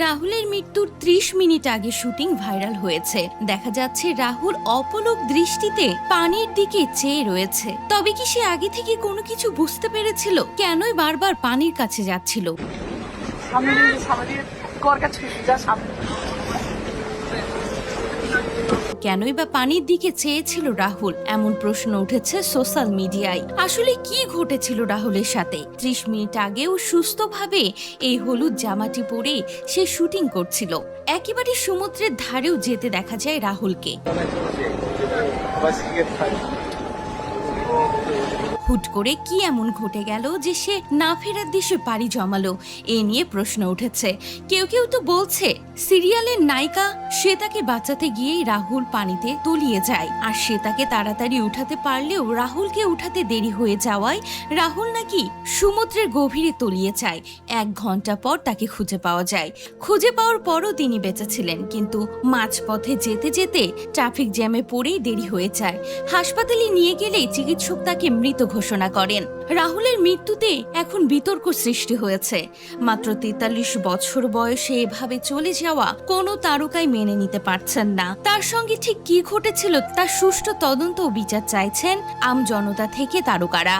রাহুলের মৃত্যুর 30 মিনিট আগে শুটিং ভাইরাল হয়েছে। দেখা যাচ্ছে রাহুল অপলক দৃষ্টিতে পানির দিকে চেয়ে রয়েছে। তবে কি সে আগে থেকে কোনো কিছু বুঝতে পেরেছিল? কেনই বারবার পানির কাছে যাচ্ছিল? কেনই বা পানির দিকে চেয়েছিল রাহুল? এমন প্রশ্ন উঠেছে সোশ্যাল মিডিয়ায়। আসলে কি ঘটেছিল রাহুলের সাথে? 30 মিনিট আগেও সুস্থভাবে এই হলুদ জামাটি পরে সে শুটিং করছিল। একেবারে সমুদ্রের ধারেও যেতে দেখা যায় রাহুলকে। হুট করে কি এমন ঘটে গেল যে সে না ফেরার দেশে পাড়ি জমালো? এ নিয়ে প্রশ্ন উঠেছে। কেউ কেউ তো বলছে সিরিয়ালের নায়িকা শ্বেতাকে বাঁচাতে গিয়েই রাহুল পানিতে তলিয়ে যায়, আর শ্বেতাকে তাড়াতাড়ি উঠাতে পারলেও রাহুলকে উঠাতে দেরি হয়ে যাওয়ায় রাহুল নাকি সমুদ্রের গভীরে তলিয়ে যায়। 1 ঘন্টা পর তাকে খুঁজে পাওয়া যায়। খুঁজে পাওয়ার পরও তিনি বেঁচে ছিলেন, কিন্তু মাঝপথে যেতে যেতে ট্রাফিক জ্যামে পড়েই দেরি হয়ে যায়। হাসপাতালে নিয়ে গেলে চিকিৎসক তাকে মৃত ঘোষণা করেন। রাহুলের মৃত্যুতে এখন বিতর্ক সৃষ্টি হয়েছে। মাত্র 43 বছর বয়সে এভাবে চলে যাওয়া কোনো তারকাই মেনে নিতে পারছেন না। তার সঙ্গে ঠিক কি ঘটেছিল তার সুষ্ঠু তদন্ত ও বিচার চাইছেন আমজনতা থেকে তারকারা।